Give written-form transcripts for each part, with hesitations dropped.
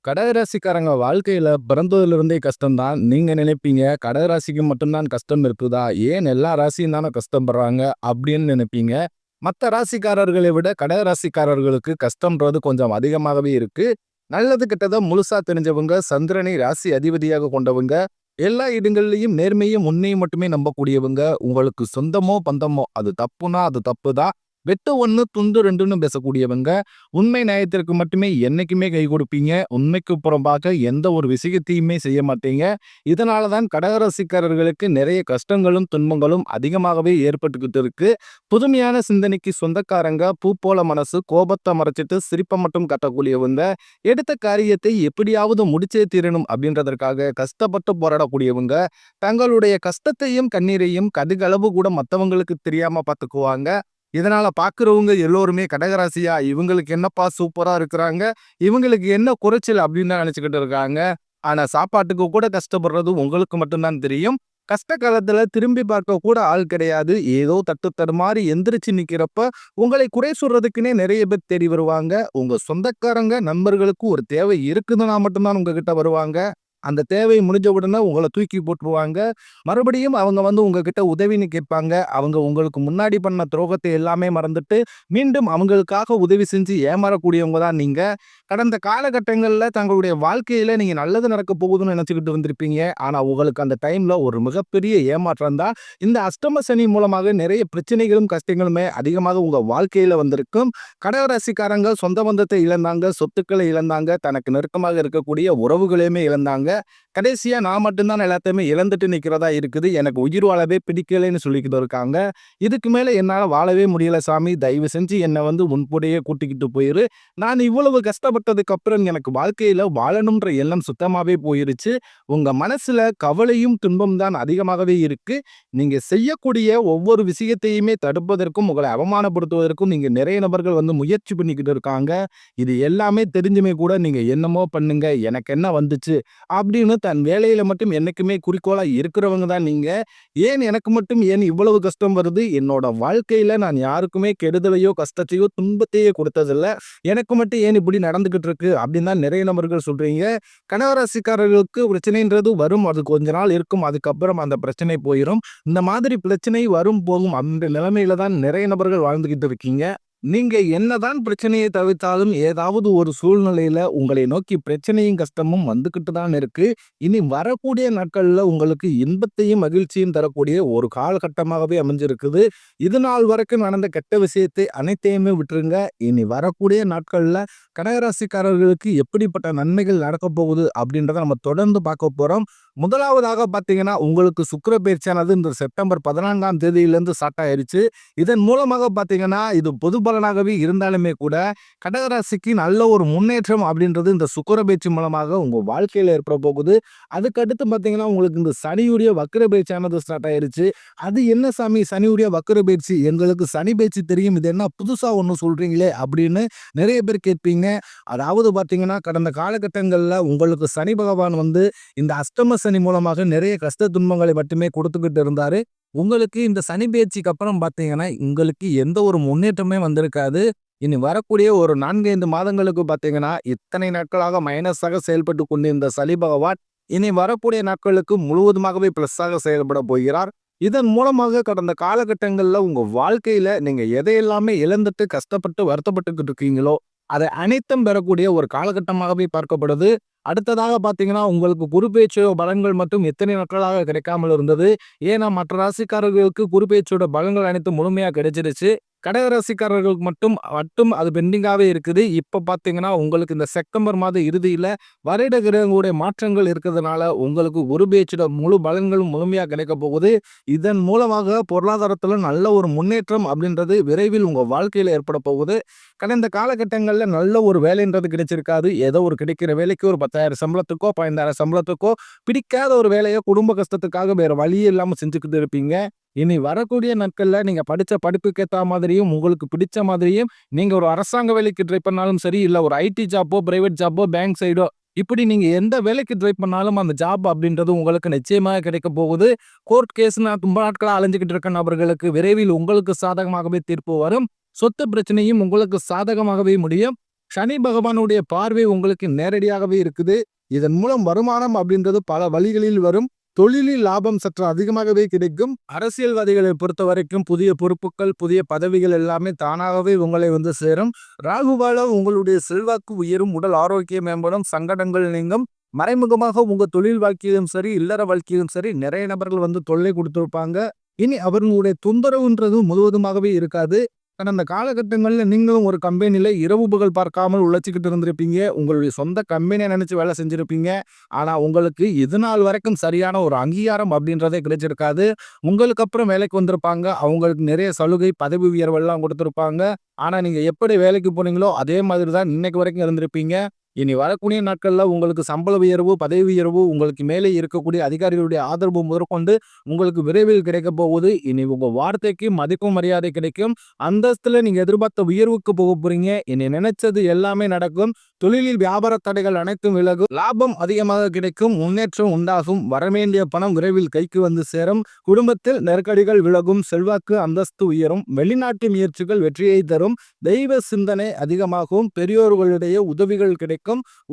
கடகராசிக்காரங்க வாழ்க்கையில பிறந்ததிலிருந்தே கஷ்டம்தான். நீங்க நினைப்பீங்க, கடகராசிக்கு மட்டும் தான் கஷ்டம் இருக்குதா? ஏன் எல்லா ராசியும் தானே கஷ்டப்படுறாங்க அப்படின்னு நினைப்பீங்க. மத்த ராசிக்காரர்களை விட கடகராசிக்காரர்களுக்கு கஷ்டம்ன்றது கொஞ்சம் அதிகமாகவே இருக்கு. நல்லது கெட்டத முழுசா தெரிஞ்சவங்க, சந்திரனை ராசி அதிபதியாக கொண்டவங்க, எல்லா இடங்கள்லயும் நேர்மையும் உண்மையும் மட்டுமே நம்பக்கூடியவங்க, உங்களுக்கு சொந்தமோ பந்தமோ அது தப்புனா அது தப்பு தான். வெட்டு 1 துண்டு 2ன்னு பேசக்கூடியவங்க, உண்மை நியாயத்திற்கு மட்டுமே என்னைக்குமே கை கொடுப்பீங்க. உண்மைக்கு புறம்பாக எந்த ஒரு விஷயத்தையுமே செய்ய மாட்டீங்க. இதனால தான் கடகராசிக்காரர்களுக்கு நிறைய கஷ்டங்களும், துன்பங்களும் அதிகமாகவே ஏற்பட்டுக்கிட்டு இருக்கு. புதுமையான சிந்தனைக்கு சொந்தக்காரங்க, பூ போல மனசு, கோபத்தை மறைச்சிட்டு சிரிப்பை மட்டும் காட்டக்கூடியவங்க, எடுத்த காரியத்தை எப்படியாவது முடிச்சே தீரணும் அப்படின்றதற்காக கஷ்டப்பட்டு போராடக்கூடியவங்க, தங்களுடைய கஷ்டத்தையும் கண்ணீரையும் கடுகளவு கூட மற்றவங்களுக்கு தெரியாம பார்த்துக்குவாங்க. இதனால பார்க்குறவங்க எல்லோருமே கடகராசியா இவங்களுக்கு என்னப்பா சூப்பரா இருக்கிறாங்க, இவங்களுக்கு என்ன குறைச்சல் அப்படின்னு தான் நினைச்சுக்கிட்டு இருக்காங்க. ஆனா சாப்பாட்டுக்கு கூட கஷ்டப்படுறது உங்களுக்கு மட்டும்தான் தெரியும். கஷ்ட காலத்துல திரும்பி பார்க்க கூட ஆள் கிடையாது. ஏதோ தட்டு தடுமாறி எந்திரிச்சு நிக்கிறப்ப உங்களை குறை சொல்றதுக்குன்னே நிறைய பேர் தேடி வருவாங்க. உங்க சொந்தக்காரங்க நண்பர்களுக்கு ஒரு தேவை இருக்குதுன்னா மட்டும்தான் உங்ககிட்ட வருவாங்க. அந்த தேவை முடிஞ்ச உடனே உங்களை தூக்கி போட்டுருவாங்க. மறுபடியும் அவங்க வந்து உங்ககிட்ட உதவின்னு கேட்பாங்க. அவங்க உங்களுக்கு முன்னாடி பண்ண துரோகத்தை எல்லாமே மறந்துட்டு மீண்டும் அவங்களுக்காக உதவி செஞ்சு ஏமாறக்கூடியவங்க தான் நீங்க. கடந்த காலகட்டங்கள்ல தங்களுடைய வாழ்க்கையில நீங்க நல்லது நடக்க போகுதுன்னு நினைச்சுக்கிட்டு வந்திருப்பீங்க. ஆனா உங்களுக்கு அந்த டைம்ல ஒரு மிகப்பெரிய ஏமாற்றம் தான். இந்த அஷ்டம சனி மூலமாக நிறைய பிரச்சனைகளும் கஷ்டங்களுமே அதிகமாக உங்க வாழ்க்கையில வந்திருக்கும். கடகராசிக்காரங்க சொந்த பந்தத்தை இழந்தாங்க, சொத்துக்களை இழந்தாங்க, தனக்கு நெருக்கமாக இருக்கக்கூடிய உறவுகளையுமே இழந்தாங்க. கடைசியா நான் மட்டும்தான் எல்லாத்தையுமே இழந்துட்டு நிக்கிறதா இருக்குது. எனக்கு உயிர் வாழவே பிடிக்கலைன்னு சொல்லிக்கிட்டு இருக்காங்க. இதுக்கு மேல என்னால வாழவே முடியல சாமி. தயவு செஞ்சு என்னை வந்து முன்புடையே கூட்டிக்கிட்டு போயிரு. நான் இவ்வளவு கஷ்டப்பட்டதுக்கு அப்புறம் எனக்கு வாழ்க்கையில வாழணும்ன்ற எண்ணம் சுத்தமாவே போயிருச்சு. உங்க மனசுல கவலையும் துன்பம் தான் அதிகமாகவே இருக்கு. நீங்க செய்யக்கூடிய ஒவ்வொரு விஷயத்தையுமே தடுப்பதற்கும், உங்களை அவமானப்படுத்துவதற்கும் நீங்க நிறைய நபர்கள் வந்து முயற்சி பண்ணிக்கிட்டு இருக்காங்க. இது எல்லாமே தெரிஞ்சுமே கூட நீங்க என்னமோ பண்ணுங்க, எனக்கு என்ன வந்துச்சு அப்படின்னு தன் வேலையில மட்டும் என்னைக்குமே குறிக்கோளா இருக்கிறவங்க தான் நீங்க. ஏன் எனக்கு மட்டும் ஏன் இவ்வளவு கஷ்டம் வருது? என்னோட வாழ்க்கையில நான் யாருக்குமே கெடுதலையோ, கஷ்டத்தையோ, துன்பத்தையோ கொடுத்ததில்ல. எனக்கு மட்டும் ஏன் இப்படி நடந்துகிட்டு இருக்கு அப்படின்னு தான் நிறைய நபர்கள் சொல்றீங்க. கணவராசிக்காரர்களுக்கு பிரச்சனைன்றது வரும். அது கொஞ்ச நாள் இருக்கும். அதுக்கப்புறம் அந்த பிரச்சனை போயிரும். இந்த மாதிரி பிரச்சனை வரும் போகும் அந்த நிலைமையில தான் நிறைய நபர்கள் வாழ்ந்துகிட்டு இருக்கீங்க. நீங்க என்னதான் பிரச்சனையை தவிர்த்தாலும் ஏதாவது ஒரு சூழ்நிலையில உங்களை நோக்கி பிரச்சனையும் கஷ்டமும் வந்துகிட்டு தான் இருக்கு. இனி வரக்கூடிய நாட்கள்ல உங்களுக்கு இன்பத்தையும் மகிழ்ச்சியும் தரக்கூடிய ஒரு காலகட்டமாகவே அமைஞ்சிருக்குது. இது நாள் வரைக்கும் நடந்த கெட்ட விஷயத்தை அனைத்தையுமே விட்டுருங்க. இனி வரக்கூடிய நாட்கள்ல கடகராசிக்காரர்களுக்கு எப்படிப்பட்ட நன்மைகள் நடக்க போகுது அப்படின்றத நம்ம தொடர்ந்து பார்க்க போறோம். முதலாவதாக பார்த்தீங்கன்னா, உங்களுக்கு சுக்கிர பயிற்சியானது இந்த செப்டம்பர் 14ஆம் தேதியிலிருந்து ஸ்டார்ட் ஆயிருச்சு. இதன் மூலமாக பார்த்தீங்கன்னா, இது பொது பலனாகவே இருந்தாலுமே கூட, கடகராசிக்கு நல்ல ஒரு முன்னேற்றம் அப்படின்றது இந்த சுக்கிர பயிற்சி மூலமாக உங்க வாழ்க்கையில ஏற்பட போகுது. அதுக்கடுத்து பார்த்தீங்கன்னா, உங்களுக்கு இந்த சனியுடைய வக்ர பயிற்சியானது ஸ்டார்ட் ஆயிருச்சு. அது என்ன சாமி சனியுடைய வக்ர பயிற்சி? எங்களுக்கு சனி பயிற்சி தெரியும். இது என்ன புதுசா ஒண்ணு சொல்றீங்களே அப்படின்னு நிறைய பேர் கேட்பீங்க. அதாவது பார்த்தீங்கன்னா, கடந்த காலகட்டங்கள்ல உங்களுக்கு சனி பகவான் வந்து இந்த அஷ்டம சனி மூலமாக நிறைய கஷ்ட துன்பங்களை மட்டுமே கொடுத்துக்கிட்டு இருந்தாரு. உங்களுக்கு இந்த சனி பெயர்ச்சிக்கு அப்புறம் பார்த்தீங்கன்னா, உங்களுக்கு எந்த ஒரு முன்னேற்றமே வந்திருக்காது. இனி வரக்கூடிய ஒரு 4, 5 மாதங்களுக்கு பார்த்தீங்கன்னா, இத்தனை நாட்களாக மைனஸாக செயல்பட்டு கொண்டிருந்த சனி பகவான், இனி வரக்கூடிய நாட்களுக்கு முழுவதுமாகவே பிளஸ்ஸாக செயல்பட போகிறார். இதன் மூலமாக கடந்த காலகட்டங்கள்ல உங்க வாழ்க்கையில நீங்க எதையெல்லாமே இழந்துட்டு கஷ்டப்பட்டு வருத்தப்பட்டுக்கிட்டு இருக்கீங்களோ, அதை அனைத்தும் பெறக்கூடிய ஒரு காலகட்டமாகவே பார்க்கப்படுது. அடுத்ததாக பார்த்தீங்கன்னா, உங்களுக்கு குரு பெயர்ச்சியோட பலன்கள் மட்டும் எத்தனை நாட்களாக கிடைக்காமல் இருந்தது. ஏன்னா மற்ற ராசிக்காரர்களுக்கு குரு பெயர்ச்சியோட பலன்கள் அனைத்தும் முழுமையா கிடைச்சிருச்சு. கடக ராசிக்காரர்களுக்கு மட்டும் மட்டும் அது பெண்டிங்காவே இருக்குது. இப்ப பார்த்தீங்கன்னா, உங்களுக்கு இந்த செப்டம்பர் மாத இறுதியில வருட கிரகங்களுடைய மாற்றங்கள் இருக்கிறதுனால, உங்களுக்கு குரு பெயர்ச்சியோட முழு பலன்களும் முழுமையா கிடைக்க போகுது. இதன் மூலமாக பொருளாதாரத்துல நல்ல ஒரு முன்னேற்றம் அப்படின்றது விரைவில் உங்க வாழ்க்கையில ஏற்பட போகுது. கடந்த காலகட்டங்கள்ல நல்ல ஒரு வேலைன்றது கிடைச்சிருக்காது. ஏதோ ஒரு கிடைக்கிற வேலைக்கு ஒரு 10,000 சம்பளத்துக்கோ, 15,000 சம்பளத்துக்கோ பிடிக்காத ஒரு வேலைய குடும்ப கஷ்டத்துக்காக வேற வழியே இல்லாம செஞ்சுக்கிட்டு இருப்பீங்க. இனி வரக்கூடிய நாட்கள்ல நீங்க படிச்ச படிப்புக்கு ஏத்த மாதிரியும், உங்களுக்கு பிடிச்ச மாதிரியும், நீங்க ஒரு அரசாங்க வேலைக்கு ட்ரை பண்ணாலும் சரி, இல்ல ஒரு ஐடி ஜாப்போ, பிரைவேட் ஜாப்போ, பேங்க் சைடோ, இப்படி நீங்க எந்த வேலைக்கு ட்ரை பண்ணாலும் அந்த ஜாப் அப்படின்றது உங்களுக்கு நிச்சயமாக கிடைக்க போகுது. கோர்ட் கேஸ்ன்னு ரொம்ப நாட்களா அலைஞ்சுகிட்டு இருக்க நபர்களுக்கு விரைவில் உங்களுக்கு சாதகமாகவே தீர்ப்பு வரும். சொத்து பிரச்சனையும் உங்களுக்கு சாதகமாகவே முடியும். சனி பகவானுடைய பார்வை உங்களுக்கு நேரடியாகவே இருக்குது. இதன் மூலம் வருமானம் அப்படின்றது பல வழிகளில் வரும். தொழிலில் லாபம் சற்று அதிகமாகவே கிடைக்கும். அரசியல்வாதிகளை பொறுத்தவரைக்கும் புதிய பொறுப்புகள், புதிய பதவிகள் எல்லாமே தானாகவே உங்களை வந்து சேரும். ராகுவால உங்களுடைய செல்வாக்கு உயரும், உடல் ஆரோக்கியம் மேம்படும், சங்கடங்கள் நீங்கும். மறைமுகமாக உங்க தொழில் வாழ்க்கையிலும் சரி, இல்லற வாழ்க்கையிலும் சரி நிறைய நபர்கள் வந்து தொல்லை கொடுத்திருப்பாங்க. இனி அவர்களுடைய தொந்தரவுன்றது முழுவதுமாகவே இருக்காது. கடந்த காலகட்டங்கள்ல நீங்களும் ஒரு கம்பெனில இரவு பகல் பார்க்காமல் உழைச்சிக்கிட்டு இருந்திருப்பீங்க. உங்களுடைய சொந்த கம்பெனிய நினைச்சு வேலை செஞ்சிருப்பீங்க. ஆனா உங்களுக்கு இது நாள் வரைக்கும் சரியான ஒரு அங்கீகாரம் அப்படின்றதே கிடைச்சிருக்காது. உங்களுக்கு அப்புறம் வேலைக்கு வந்திருப்பாங்க. அவங்களுக்கு நிறைய சலுகை, பதவி உயர்வு எல்லாம் கொடுத்திருப்பாங்க. ஆனா நீங்க எப்படி வேலைக்கு போனீங்களோ அதே மாதிரி தான் இன்னைக்கு வரைக்கும் இருந்திருப்பீங்க. இனி வரக்கூடிய நாட்கள்ல உங்களுக்கு சம்பள உயர்வு, பதவி உயர்வு, உங்களுக்கு மேலே இருக்கக்கூடிய அதிகாரிகளுடைய ஆதரவு முதற்கொண்டு உங்களுக்கு விரைவில் கிடைக்கப் போகுது. இனி உங்க வார்த்தைக்கு மதிப்பும் மரியாதை கிடைக்கும். அந்தஸ்துல நீங்க எதிர்பார்த்த உயர்வுக்கு போக போறீங்க. இனி நினைச்சது எல்லாமே நடக்கும். தொழிலில் வியாபார தடைகள் அனைத்தும் விலகும். லாபம் அதிகமாக கிடைக்கும். முன்னேற்றம் உண்டாகும். வரவேண்டிய பணம் விரைவில் கைக்கு வந்து சேரும். குடும்பத்தில் நெருக்கடிகள் விலகும். செல்வாக்கு, அந்தஸ்து உயரும். வெளிநாட்டு முயற்சிகள் வெற்றியை தரும். தெய்வ சிந்தனை அதிகமாகும். பெரியோர்களுடைய உதவிகள் கிடைக்கும்.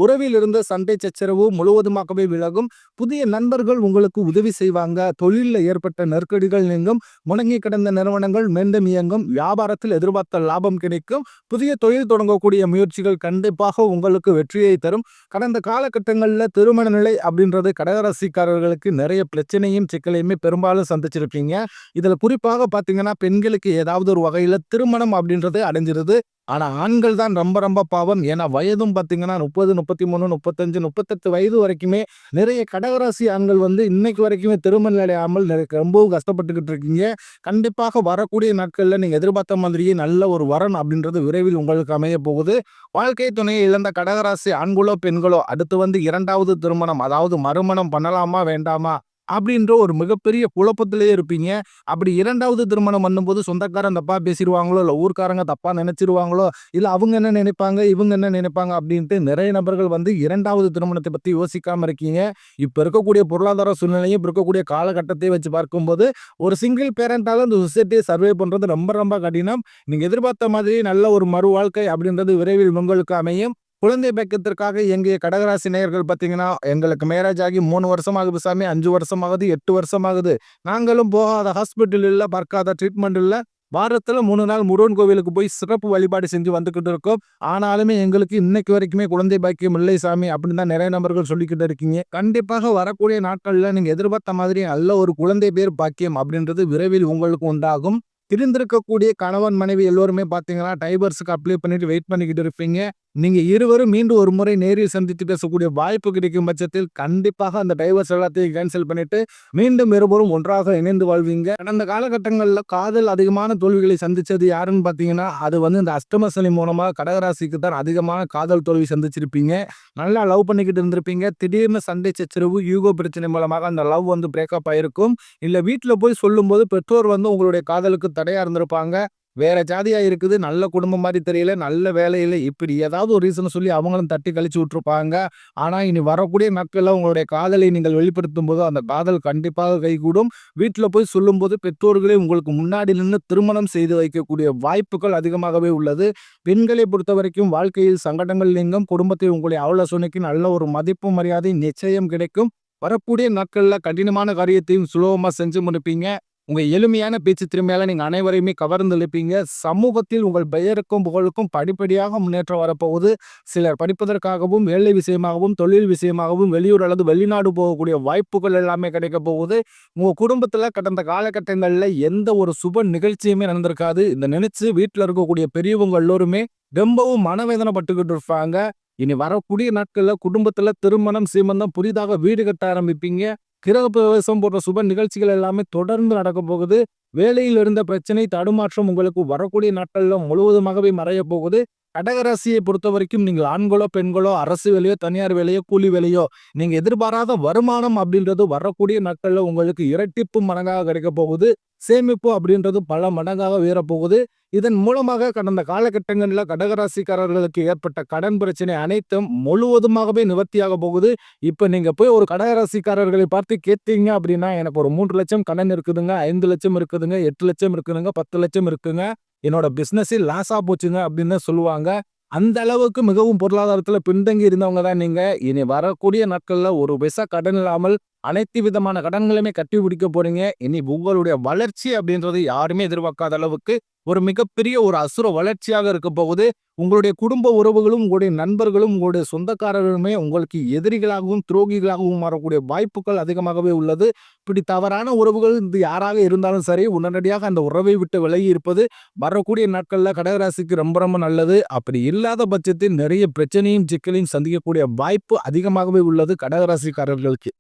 உறவில் இருந்த சண்டை சச்சரவு முழுவதுமாகவே விலகும். புதிய நண்பர்கள் உங்களுக்கு உதவி செய்வாங்க. தொழிலில் ஏற்பட்ட நெருக்கடிகள் நீங்கும். முடங்கி கிடந்த நிறுவனங்கள் மீண்டும் இயங்கும். வியாபாரத்தில் எதிர்பார்த்த லாபம் கிடைக்கும். புதிய தொழில் தொடங்கக்கூடிய முயற்சிகள் கண்டிப்பாக உங்களுக்கு வெற்றியை தரும். கடந்த காலகட்டங்களில் திருமண நிலை அப்படின்றது கடகராசிக்காரர்களுக்கு நிறைய பிரச்சனையும் சிக்கலையுமே பெரும்பாலும் சந்திச்சிருப்பீங்க. இதுல குறிப்பாக பாத்தீங்கன்னா பெண்களுக்கு ஏதாவது ஒரு வகையில திருமணம் அப்படின்றது அடைஞ்சிருது. ஆனா ஆண்கள் தான் ரொம்ப ரொம்ப பாவம். ஏன்னா வயதும் பாத்தீங்கன்னா 30, 33, 35, 38 வயது வரைக்குமே நிறைய கடகராசி ஆண்கள் வந்து இன்னைக்கு வரைக்குமே திருமணம் அடையாமல் ரொம்பவும் கஷ்டப்பட்டுக்கிட்டு இருக்கீங்க. கண்டிப்பாக வரக்கூடிய நாட்கள்ல நீங்க எதிர்பார்த்த மாதிரியே நல்ல ஒரு வரன் அப்படின்றது விரைவில் உங்களுக்கு அமைய போகுது. வாழ்க்கை துணையை இழந்த கடகராசி ஆண்களோ பெண்களோ அடுத்து வந்து 2வது திருமணம், அதாவது மறுமணம் பண்ணலாமா வேண்டாமா அப்படின்ற ஒரு மிகப்பெரிய குழப்பத்திலேயே இருப்பீங்க. அப்படி 2வது திருமணம் பண்ணும்போது சொந்தக்காரன் தப்பா பேசிடுவாங்களோ, இல்ல ஊர்க்காரங்க தப்பா நினைச்சிருவாங்களோ, இல்ல அவங்க என்ன நினைப்பாங்க, இவங்க என்ன நினைப்பாங்க அப்படின்ட்டு நிறைய நபர்கள் வந்து 2வது திருமணத்தை பத்தி யோசிக்காம இருக்கீங்க. இப்ப இருக்கக்கூடிய பொருளாதார சூழ்நிலையும், இப்ப இருக்கக்கூடிய காலகட்டத்தை வச்சு பார்க்கும்போது ஒரு சிங்கிள் பேரண்டால இந்த சொசைட்டியை சர்வே பண்றது ரொம்ப ரொம்ப கடினம். நீங்க எதிர்பார்த்த மாதிரி நல்ல ஒரு மறு வாழ்க்கை அப்படின்றது விரைவில் உங்களுக்கு அமையும். குழந்தை பாக்கியத்திற்காக எங்கிய கடகராசி நேயர்கள் பார்த்தீங்கன்னா, எங்களுக்கு மேரேஜ் ஆகி 3 வருஷம் ஆகுது சாமி, 5 வருஷம் ஆகுது, 8 வருஷம் ஆகுது. நாங்களும் போகாத ஹாஸ்பிட்டல் இல்ல, பார்க்காத ட்ரீட்மெண்ட் இல்ல. வாரத்துல 3 நாள் முருகன் கோவிலுக்கு போய் சிறப்பு வழிபாடு செஞ்சு வந்துகிட்டு இருக்கோம். ஆனாலுமே எங்களுக்கு இன்னைக்கு வரைக்குமே குழந்தை பாக்கியம் இல்லை சாமி அப்படின்னு தான் நிறைய நபர்கள் சொல்லிக்கிட்டு இருக்கீங்க. கண்டிப்பாக வரக்கூடிய நாட்கள்ல நீங்க எதிர்பார்த்த மாதிரி நல்ல ஒரு குழந்தை பேர் பாக்கியம் அப்படின்றது விரைவில் உங்களுக்கு உண்டாகும். பிரிந்திருக்கக்கூடிய கணவன் மனைவி எல்லோருமே பார்த்தீங்கன்னா டைவர்ஸுக்கு அப்ளை பண்ணிட்டு வெயிட் பண்ணிக்கிட்டு இருப்பீங்க. நீங்க இருவரும் மீண்டும் ஒரு முறை நேரில் சந்தித்து பேசக்கூடிய வாய்ப்பு கிடைக்கும் பட்சத்தில் கண்டிப்பாக அந்த டைவர்ஸ் எல்லாத்தையும் கேன்சல் பண்ணிட்டு மீண்டும் இருவரும் ஒன்றாக இணைந்து வாழ்வீங்க. கடந்த காலகட்டங்களில் காதல் அதிகமான தோல்விகளை சந்திச்சது யாருன்னு பார்த்தீங்கன்னா அது வந்து இந்த அஷ்டம சனி மூலமா கடகராசிக்கு தான் அதிகமான காதல் தோல்வி சந்திச்சிருப்பீங்க. நல்லா லவ் பண்ணிக்கிட்டு இருந்திருப்பீங்க. திடீர்னு சண்டை சச்சரவு, யூகோ பிரச்சனை மூலமாக அந்த லவ் வந்து பிரேக்கப் ஆயிருக்கும். இல்ல வீட்டுல போய் சொல்லும்போது பெற்றோர் வந்து உங்களுடைய காதலுக்கு தடையா இருந்திருப்பாங்க. வேற ஜாதியா இருக்குது, நல்ல குடும்பம் மாதிரி தெரியல, நல்ல வேலையில, இப்படி ஏதாவது ஒரு ரீசன் சொல்லி அவங்களும் தட்டி கழிச்சு விட்டுருப்பாங்க. ஆனா இனி வரக்கூடிய நாட்கள்ல உங்களுடைய காதலை நீங்கள் வெளிப்படுத்தும் போது அந்த காதல் கண்டிப்பாக கைகூடும். வீட்டுல போய் சொல்லும்போது பெற்றோர்களே உங்களுக்கு முன்னாடி நின்று திருமணம் செய்து வைக்கக்கூடிய வாய்ப்புகள் அதிகமாகவே உள்ளது. பெண்களை பொறுத்த வரைக்கும் வாழ்க்கையில் சங்கடங்கள் நீங்கும். குடும்பத்தில் உங்களுடைய ஆலோசனைக்கு நல்ல ஒரு மதிப்பு மரியாதை நிச்சயம் கிடைக்கும். வரக்கூடிய நாட்கள்ல கடினமான காரியத்தையும் சுலபமா செஞ்சு முடிப்பீங்க. உங்க எளிமையான பேச்சு திறமையால நீங்க அனைவரையுமே கவர்ந்து இழுப்பீங்க. சமூகத்தில் உங்கள் பெயருக்கும் புகழுக்கும் படிப்படியாக முன்னேற்றம் வரப்போகுது. சிலர் படிப்பதற்காகவும், வேலை விஷயமாகவும், தொழில் விஷயமாகவும் வெளியூர் அல்லது வெளிநாடு போகக்கூடிய வாய்ப்புகள் எல்லாமே கிடைக்க போகுது. உங்க குடும்பத்துல கடந்த காலகட்டங்கள்ல எந்த ஒரு சுப நிகழ்ச்சியுமே நடந்திருக்காது. இந்த நினைச்சு வீட்டுல இருக்கக்கூடிய பெரியவங்க எல்லோருமே ரொம்பவும் மனவேதனை பட்டுக்கிட்டு இருப்பாங்க. இனி வரக்கூடிய நாட்கள்ல குடும்பத்துல திருமணம், சீமந்தம், புதிதாக வீடு கட்ட ஆரம்பிப்பீங்க. கிரக பிரவேசம் போன்ற சுப நிகழ்ச்சிகள் எல்லாமே தொடர்ந்து நடக்க போகுது. வேலையில் இருந்த பிரச்சனை, தடுமாற்றம் உங்களுக்கு வரக்கூடிய நாட்கள்ல முழுவதுமாகவே மறைய போகுது. கடகராசியை பொறுத்த வரைக்கும் நீங்கள் ஆண்களோ பெண்களோ அரசு வேலையோ தனியார் வேலையோ கூலி வேலையோ நீங்க எதிர்பாராத வருமானம் அப்படின்றது வரக்கூடிய நாட்கள்ல உங்களுக்கு இரட்டிப்பு மடங்காக கிடைக்க போகுது. சேமிப்பு அப்படின்றது பல மடங்காக உயரப்போகுது. இதன் மூலமாக கடந்த காலகட்டங்களில் கடகராசிக்காரர்களுக்கு ஏற்பட்ட கடன் பிரச்சனை அனைத்தும் முழுவதுமாகவே நிவர்த்தியாக போகுது. இப்ப நீங்க போய் ஒரு கடகராசிக்காரர்களை பார்த்து கேட்டீங்க அப்படின்னா எனக்கு ஒரு 3 லட்சம் கடன் இருக்குதுங்க, 5 லட்சம் இருக்குதுங்க, 8 லட்சம் இருக்குதுங்க, 10 லட்சம் இருக்குங்க, என்னோட பிசினஸே லாஸா போச்சுங்க அப்படின்னு சொல்லுவாங்க. அந்த அளவுக்கு மிகவும் பொருளாதாரத்துல பின்தங்கி இருந்தவங்க தான் நீங்க. இனி வரக்கூடிய நாட்கள்ல ஒரு பைசா கடன் இல்லாமல் அனைத்து விதமான கடன்களையுமே கட்டி முடிக்க போறீங்க. இனி உங்களுடைய வளர்ச்சி அப்படின்றது யாருமே எதிர்பார்க்காத அளவுக்கு ஒரு மிகப்பெரிய ஒரு அசுர வளர்ச்சியாக இருக்க போகுது. உங்களுடைய குடும்ப உறவுகளும், உங்களுடைய நண்பர்களும், உங்களுடைய சொந்தக்காரர்களுமே உங்களுக்கு எதிரிகளாகவும், துரோகிகளாகவும் மாறக்கூடிய வாய்ப்புகள் அதிகமாகவே உள்ளது. இப்படி தவறான உறவுகள் இது யாராக இருந்தாலும் சரி, உடனடியாக அந்த உறவை விட்டு விலகி இருப்பது வரக்கூடிய நாட்கள்ல கடகராசிக்கு ரொம்ப ரொம்ப நல்லது. அப்படி இல்லாத பட்சத்தில் நிறைய பிரச்சனையும், சிக்கலையும் சந்திக்கக்கூடிய வாய்ப்பு அதிகமாகவே உள்ளது கடகராசிக்காரர்களுக்கு.